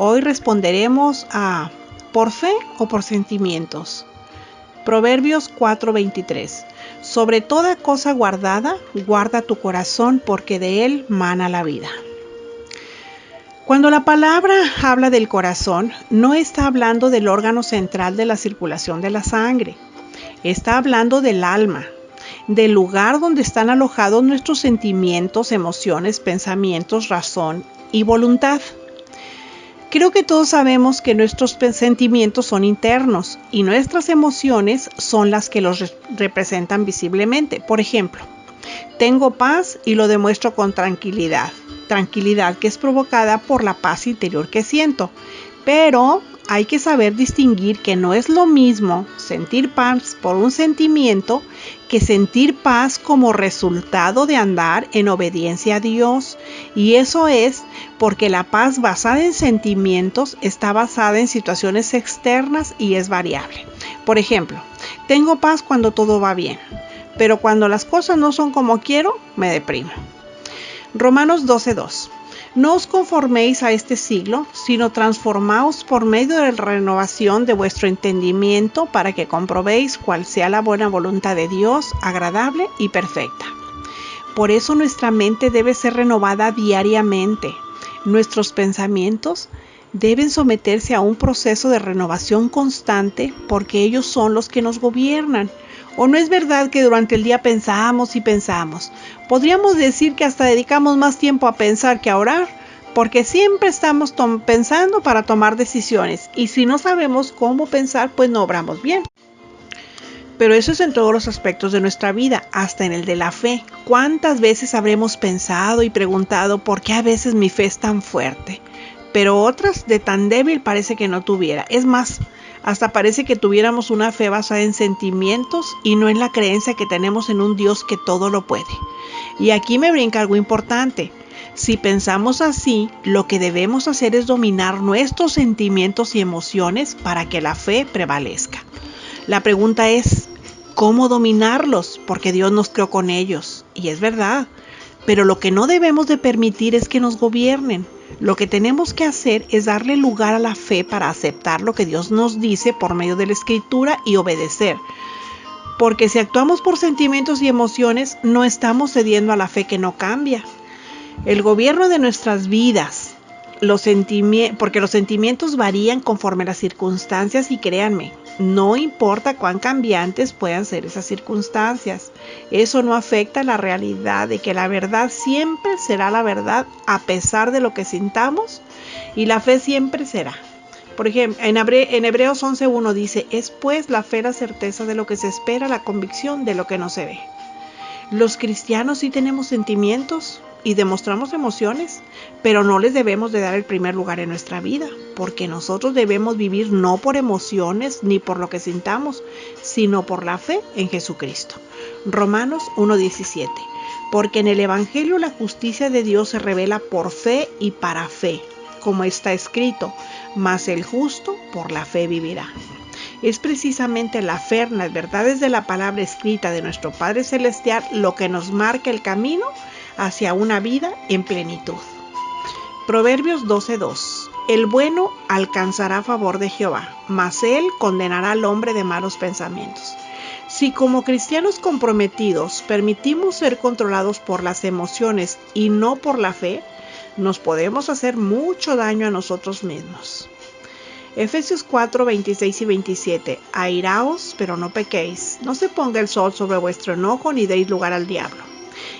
Hoy responderemos a ¿por fe o por sentimientos? Proverbios 4:23. Sobre toda cosa guardada, guarda tu corazón, porque de él mana la vida. Cuando la palabra habla del corazón, no está hablando del órgano central de la circulación de la sangre. Está hablando del alma, del lugar donde están alojados nuestros sentimientos, emociones, pensamientos, razón y voluntad. Creo que todos sabemos que nuestros sentimientos son internos y nuestras emociones son las que los representan visiblemente. Por ejemplo, tengo paz y lo demuestro con tranquilidad. Tranquilidad que es provocada por la paz interior que siento. Pero hay que saber distinguir que no es lo mismo sentir paz por un sentimiento que sentir paz como resultado de andar en obediencia a Dios. Y eso es porque la paz basada en sentimientos está basada en situaciones externas y es variable. Por ejemplo, tengo paz cuando todo va bien, pero cuando las cosas no son como quiero, me deprimo. Romanos 12:2. No os conforméis a este siglo, sino transformaos por medio de la renovación de vuestro entendimiento para que comprobéis cuál sea la buena voluntad de Dios, agradable y perfecta. Por eso nuestra mente debe ser renovada diariamente. Nuestros pensamientos deben someterse a un proceso de renovación constante porque ellos son los que nos gobiernan. ¿O no es verdad que durante el día pensamos y pensamos? Podríamos decir que hasta dedicamos más tiempo a pensar que a orar, porque siempre estamos pensando para tomar decisiones, y si no sabemos cómo pensar, pues no obramos bien. Pero eso es en todos los aspectos de nuestra vida, hasta en el de la fe. ¿Cuántas veces habremos pensado y preguntado por qué a veces mi fe es tan fuerte, pero otras de tan débil parece que no tuviera? Es más, hasta parece que tuviéramos una fe basada en sentimientos y no en la creencia que tenemos en un Dios que todo lo puede. Y aquí me brinca algo importante. Si pensamos así, lo que debemos hacer es dominar nuestros sentimientos y emociones para que la fe prevalezca. La pregunta es, ¿cómo dominarlos? Porque Dios nos creó con ellos, y es verdad. Pero lo que no debemos de permitir es que nos gobiernen. Lo que tenemos que hacer es darle lugar a la fe para aceptar lo que Dios nos dice por medio de la Escritura y obedecer. Porque si actuamos por sentimientos y emociones, no estamos cediendo a la fe que no cambia. El gobierno de nuestras vidas, porque los sentimientos varían conforme las circunstancias y créanme, no importa cuán cambiantes puedan ser esas circunstancias. Eso no afecta la realidad de que la verdad siempre será la verdad a pesar de lo que sintamos, y la fe siempre será. Por ejemplo, en Hebreos 11:1 dice, es pues la fe la certeza de lo que se espera, la convicción de lo que no se ve. Los cristianos sí tenemos sentimientos y demostramos emociones, pero no les debemos de dar el primer lugar en nuestra vida, porque nosotros debemos vivir no por emociones ni por lo que sintamos, sino por la fe en Jesucristo. Romanos 1:17. Porque en el Evangelio la justicia de Dios se revela por fe y para fe, como está escrito, mas el justo por la fe vivirá. Es precisamente la fe en las verdades de la palabra escrita de nuestro Padre Celestial lo que nos marca el camino hacia una vida en plenitud. Proverbios 12:2. El bueno alcanzará favor de Jehová, mas él condenará al hombre de malos pensamientos. Si como cristianos comprometidos permitimos ser controlados por las emociones y no por la fe, nos podemos hacer mucho daño a nosotros mismos. Efesios 4:26 y 27. Airaos, pero no pequéis. No se ponga el sol sobre vuestro enojo, ni deis lugar al diablo.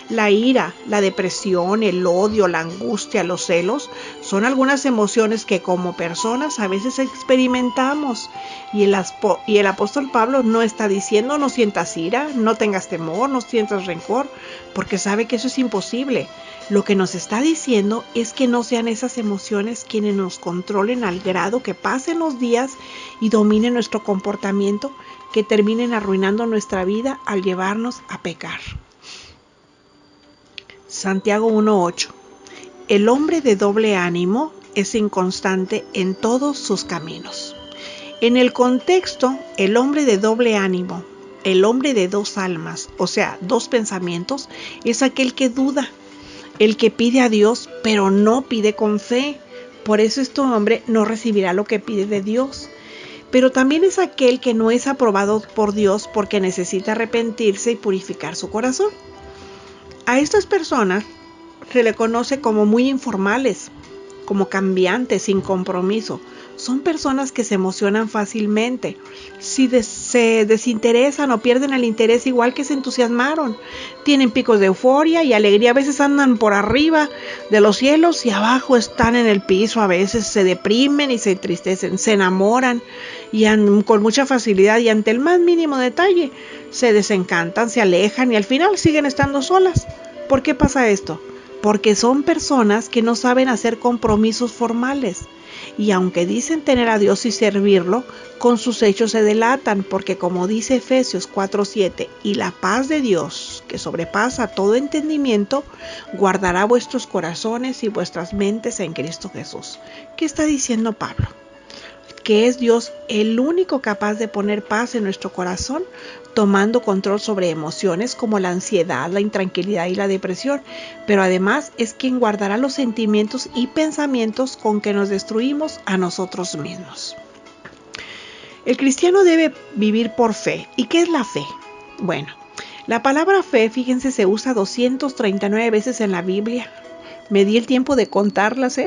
La ira, la depresión, el odio, la angustia, los celos son algunas emociones que como personas a veces experimentamos. Y el apóstol Pablo no está diciendo no sientas ira, no tengas temor, no sientas rencor, porque sabe que eso es imposible. Lo que nos está diciendo es que no sean esas emociones quienes nos controlen al grado que pasen los días y dominen nuestro comportamiento, que terminen arruinando nuestra vida al llevarnos a pecar. Santiago 1:8. El hombre de doble ánimo es inconstante en todos sus caminos. En el contexto, el hombre de doble ánimo, el hombre de dos almas, o sea, dos pensamientos, es aquel que duda, el que pide a Dios, pero no pide con fe, Por eso este hombre no recibirá lo que pide de Dios. Pero también es aquel que no es aprobado por Dios porque necesita arrepentirse y purificar su corazón. A estas personas se le conoce como muy informales, como cambiantes, sin compromiso. Son personas que se emocionan fácilmente. Si se desinteresan o pierden el interés igual que se entusiasmaron. Tienen picos de euforia y alegría. A veces andan por arriba de los cielos y abajo están en el piso. A veces se deprimen y se entristecen. Se enamoran y con mucha facilidad y ante el más mínimo detalle se desencantan, se alejan y al final siguen estando solas. ¿Por qué pasa esto? Porque son personas que no saben hacer compromisos formales. Y aunque dicen tener a Dios y servirlo, con sus hechos se delatan, porque como dice Efesios 4:7, y la paz de Dios, que sobrepasa todo entendimiento, guardará vuestros corazones y vuestras mentes en Cristo Jesús. ¿Qué está diciendo Pablo? Que es Dios el único capaz de poner paz en nuestro corazón, tomando control sobre emociones como la ansiedad, la intranquilidad y la depresión, pero además es quien guardará los sentimientos y pensamientos con que nos destruimos a nosotros mismos. El cristiano debe vivir por fe. ¿Y qué es la fe? Bueno, la palabra fe, fíjense, se usa 239 veces en la Biblia. Me di el tiempo de contarlas,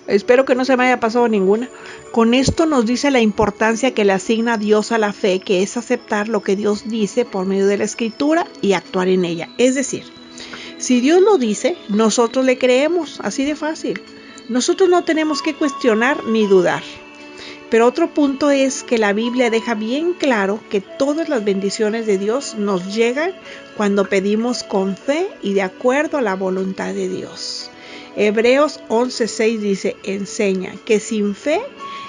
Espero que no se me haya pasado ninguna. Con esto nos dice la importancia que le asigna Dios a la fe, que es aceptar lo que Dios dice por medio de la Escritura y actuar en ella. Es decir, si Dios lo dice, nosotros le creemos, así de fácil. Nosotros no tenemos que cuestionar ni dudar. Pero otro punto es que la Biblia deja bien claro que todas las bendiciones de Dios nos llegan cuando pedimos con fe y de acuerdo a la voluntad de Dios. Hebreos 11:6 dice, enseña que sin fe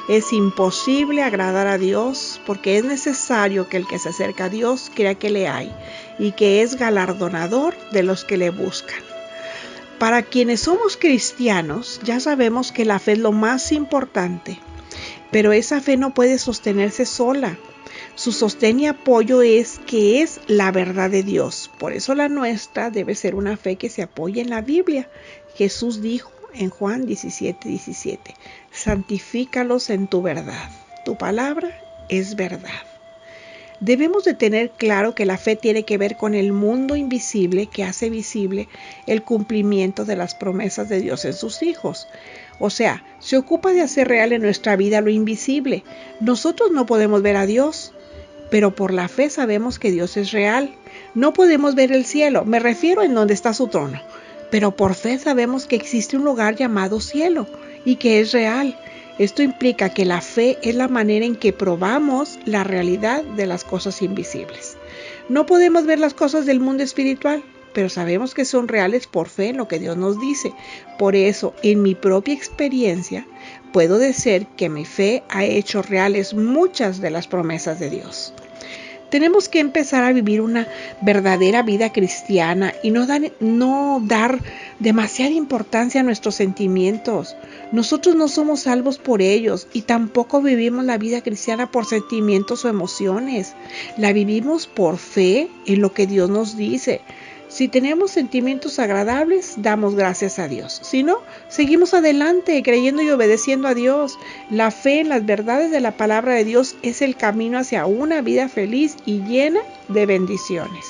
es imposible agradar a Dios, porque es necesario que el que se acerca a Dios crea que le hay y que es galardonador de los que le buscan. Para quienes somos cristianos, ya sabemos que la fe es lo más importante, pero esa fe no puede sostenerse sola. Su sostén y apoyo es que es la verdad de Dios. Por eso la nuestra debe ser una fe que se apoye en la Biblia. Jesús dijo en Juan 17:17, santifícalos en tu verdad. Tu palabra es verdad. Debemos de tener claro que la fe tiene que ver con el mundo invisible que hace visible el cumplimiento de las promesas de Dios en sus hijos. O sea, se ocupa de hacer real en nuestra vida lo invisible. Nosotros no podemos ver a Dios, pero por la fe sabemos que Dios es real. No podemos ver el cielo, me refiero en donde está su trono, pero por fe sabemos que existe un lugar llamado cielo y que es real. Esto implica que la fe es la manera en que probamos la realidad de las cosas invisibles. No podemos ver las cosas del mundo espiritual, pero sabemos que son reales por fe en lo que Dios nos dice. Por eso, en mi propia experiencia, puedo decir que mi fe ha hecho reales muchas de las promesas de Dios. Tenemos que empezar a vivir una verdadera vida cristiana y no dar demasiada importancia a nuestros sentimientos. Nosotros no somos salvos por ellos y tampoco vivimos la vida cristiana por sentimientos o emociones. La vivimos por fe en lo que Dios nos dice. Si tenemos sentimientos agradables, damos gracias a Dios. Si no, seguimos adelante creyendo y obedeciendo a Dios. La fe en las verdades de la palabra de Dios es el camino hacia una vida feliz y llena de bendiciones.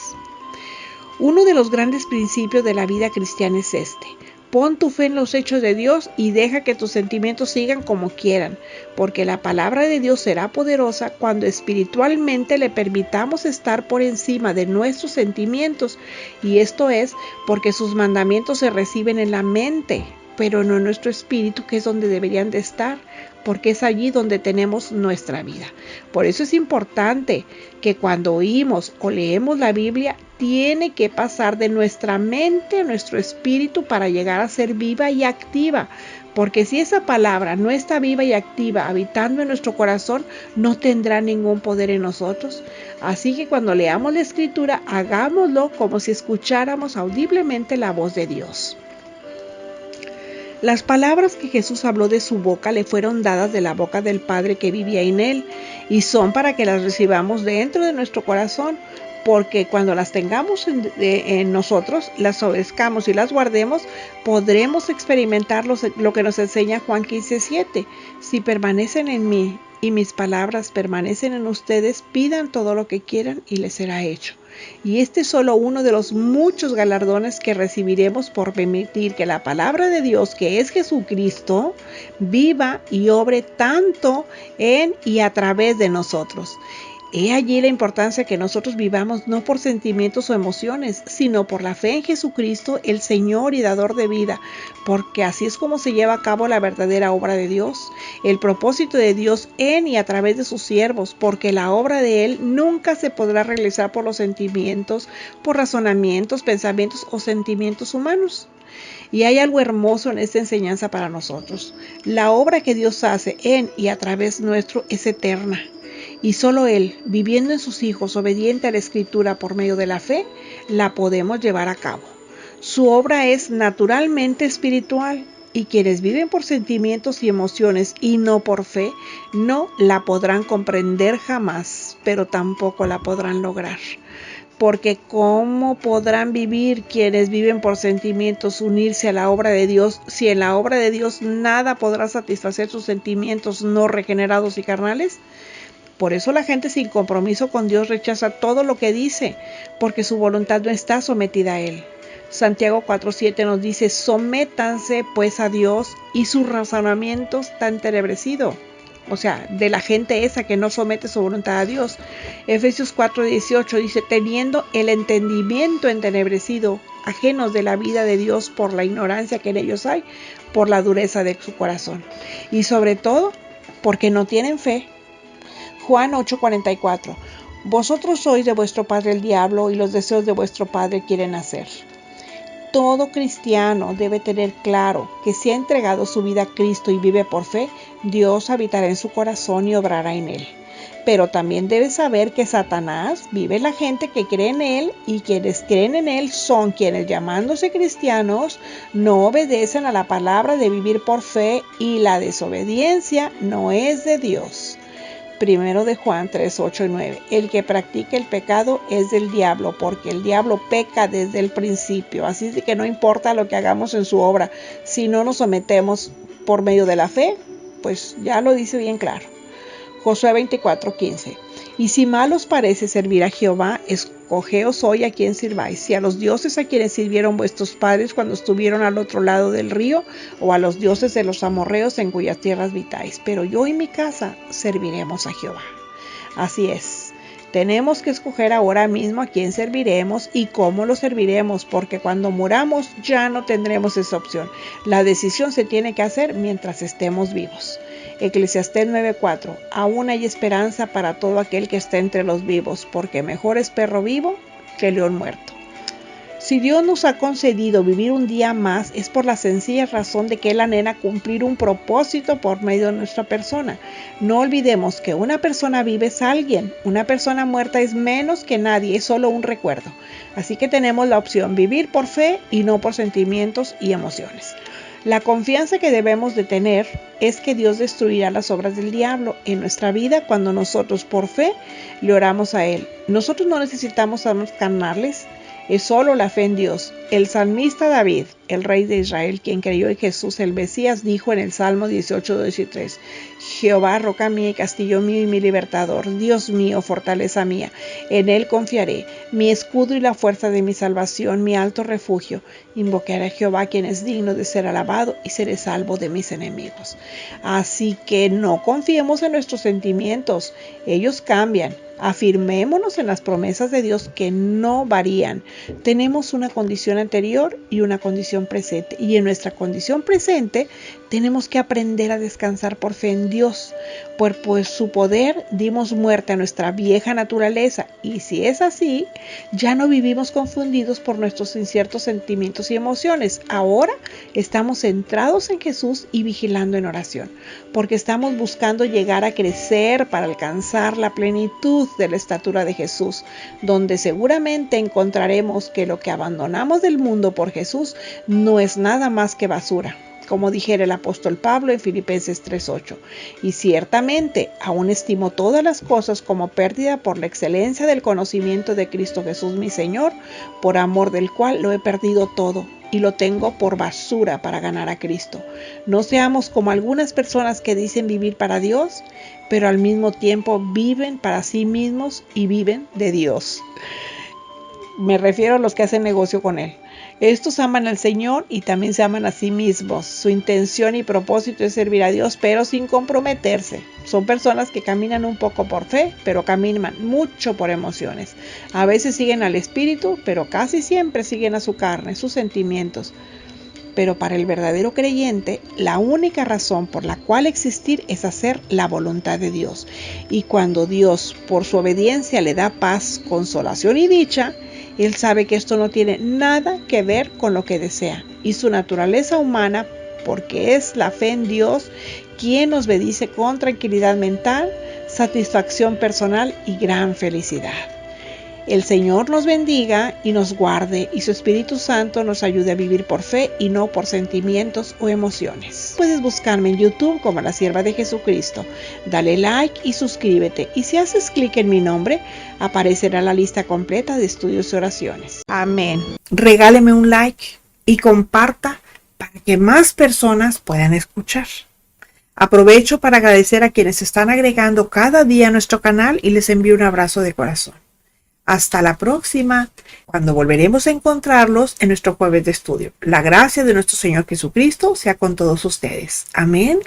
Uno de los grandes principios de la vida cristiana es este. Pon tu fe en los hechos de Dios y deja que tus sentimientos sigan como quieran, porque la palabra de Dios será poderosa cuando espiritualmente le permitamos estar por encima de nuestros sentimientos, y esto es porque sus mandamientos se reciben en la mente, pero no en nuestro espíritu, que es donde deberían de estar, porque es allí donde tenemos nuestra vida. Por eso es importante que cuando oímos o leemos la Biblia, tiene que pasar de nuestra mente a nuestro espíritu para llegar a ser viva y activa. Porque si esa palabra no está viva y activa, habitando en nuestro corazón, no tendrá ningún poder en nosotros. Así que cuando leamos la Escritura, hagámoslo como si escucháramos audiblemente la voz de Dios. Las palabras que Jesús habló de su boca le fueron dadas de la boca del Padre que vivía en él, y son para que las recibamos dentro de nuestro corazón. porque cuando las tengamos en nosotros, las obedezcamos y las guardemos, podremos experimentar lo que nos enseña Juan 15:7. Si permanecen en mí y mis palabras permanecen en ustedes, pidan todo lo que quieran y les será hecho. Y este es solo uno de los muchos galardones que recibiremos por permitir que la palabra de Dios, que es Jesucristo, viva y obre tanto en y a través de nosotros. He allí la importancia que nosotros vivamos no por sentimientos o emociones, sino por la fe en Jesucristo, el Señor y dador de vida, porque así es como se lleva a cabo la verdadera obra de Dios, el propósito de Dios en y a través de sus siervos, porque la obra de Él nunca se podrá realizar por los sentimientos, por razonamientos, pensamientos o sentimientos humanos. Y hay algo hermoso en esta enseñanza para nosotros. La obra que Dios hace en y a través nuestro es eterna. Y solo Él, viviendo en sus hijos, obediente a la Escritura por medio de la fe, la podemos llevar a cabo. Su obra es naturalmente espiritual y quienes viven por sentimientos y emociones y no por fe, no la podrán comprender jamás, pero tampoco la podrán lograr. Porque ¿cómo podrán vivir quienes viven por sentimientos unirse a la obra de Dios si en la obra de Dios nada podrá satisfacer sus sentimientos no regenerados y carnales? Por eso la gente sin compromiso con Dios rechaza todo lo que dice, porque su voluntad no está sometida a Él. Santiago 4:7 nos dice, sométanse pues a Dios y sus razonamientos tan entenebrecidos. O sea, de la gente esa que no somete su voluntad a Dios. Efesios 4:18 dice, teniendo el entendimiento entenebrecido, ajenos de la vida de Dios por la ignorancia que en ellos hay, por la dureza de su corazón. Y sobre todo, porque no tienen fe. Juan 8:44. Vosotros sois de vuestro padre el diablo y los deseos de vuestro padre quieren hacer. Todo cristiano debe tener claro que si ha entregado su vida a Cristo y vive por fe, Dios habitará en su corazón y obrará en él. Pero también debe saber que Satanás vive en la gente que cree en él y quienes creen en él son quienes, llamándose cristianos, no obedecen a la palabra de vivir por fe y la desobediencia no es de Dios. Primero de Juan 3:8-9. El que practica el pecado es del diablo, porque el diablo peca desde el principio. Así que no importa lo que hagamos en su obra, si no nos sometemos por medio de la fe, pues ya lo dice bien claro. Josué 24:15. Y si mal os parece servir a Jehová, escogeos hoy a quien sirváis, si a los dioses a quienes sirvieron vuestros padres cuando estuvieron al otro lado del río, o a los dioses de los amorreos en cuyas tierras habitáis. Pero yo y mi casa serviremos a Jehová. Así es. Tenemos que escoger ahora mismo a quién serviremos y cómo lo serviremos, porque cuando muramos ya no tendremos esa opción. La decisión se tiene que hacer mientras estemos vivos. Eclesiastés 9:4. Aún hay esperanza para todo aquel que está entre los vivos, porque mejor es perro vivo que león muerto. Si Dios nos ha concedido vivir un día más, es por la sencilla razón de que Él anhela cumplir un propósito por medio de nuestra persona. No olvidemos que una persona viva es alguien, una persona muerta es menos que nadie, es solo un recuerdo. Así que tenemos la opción vivir por fe y no por sentimientos y emociones. La confianza que debemos de tener es que Dios destruirá las obras del diablo en nuestra vida cuando nosotros por fe le oramos a Él. Nosotros no necesitamos armas carnales, es solo la fe en Dios. El salmista David, el rey de Israel, quien creyó en Jesús el Mesías, dijo en el Salmo 18:2-3, Jehová, roca mía y castillo mío y mi libertador, Dios mío, fortaleza mía, en Él confiaré, mi escudo y la fuerza de mi salvación, mi alto refugio. Invocaré a Jehová, quien es digno de ser alabado, y seré salvo de mis enemigos. Así que no confiemos en nuestros sentimientos, ellos cambian. Afirmémonos en las promesas de Dios que no varían. Tenemos una condición anterior y una condición presente. Y en nuestra condición presente tenemos que aprender a descansar por fe en Dios. Por su poder dimos muerte a nuestra vieja naturaleza. Y si es así, ya no vivimos confundidos por nuestros inciertos sentimientos y emociones. Ahora estamos centrados en Jesús y vigilando en oración. Porque estamos buscando llegar a crecer para alcanzar la plenitud de la estatura de Jesús, donde seguramente encontraremos que lo que abandonamos del mundo por Jesús no es nada más que basura. como dijera el apóstol Pablo en Filipenses 3:8. Y ciertamente aún estimo todas las cosas como pérdida por la excelencia del conocimiento de Cristo Jesús mi Señor, por amor del cual lo he perdido todo y lo tengo por basura para ganar a Cristo. No seamos como algunas personas que dicen vivir para Dios, pero al mismo tiempo viven para sí mismos y viven de Dios. Me refiero a los que hacen negocio con Él. Estos aman al Señor y también se aman a sí mismos. Su intención y propósito es servir a Dios, pero sin comprometerse. Son personas que caminan un poco por fe, pero caminan mucho por emociones. A veces siguen al Espíritu, pero casi siempre siguen a su carne, sus sentimientos. Pero para el verdadero creyente, la única razón por la cual existir es hacer la voluntad de Dios. Y cuando Dios, por su obediencia, le da paz, consolación y dicha, Él sabe que esto no tiene nada que ver con lo que desea. Y su naturaleza humana, porque es la fe en Dios, quien nos bendice con tranquilidad mental, satisfacción personal y gran felicidad. El Señor nos bendiga y nos guarde, y su Espíritu Santo nos ayude a vivir por fe y no por sentimientos o emociones. Puedes buscarme en YouTube como La Sierva de Jesucristo. Dale like y suscríbete. Y si haces clic en mi nombre, aparecerá la lista completa de estudios y oraciones. Amén. Regáleme un like y comparta para que más personas puedan escuchar. Aprovecho para agradecer a quienes están agregando cada día a nuestro canal y les envío un abrazo de corazón. Hasta la próxima, cuando volveremos a encontrarlos en nuestro jueves de estudio. La gracia de nuestro Señor Jesucristo sea con todos ustedes. Amén.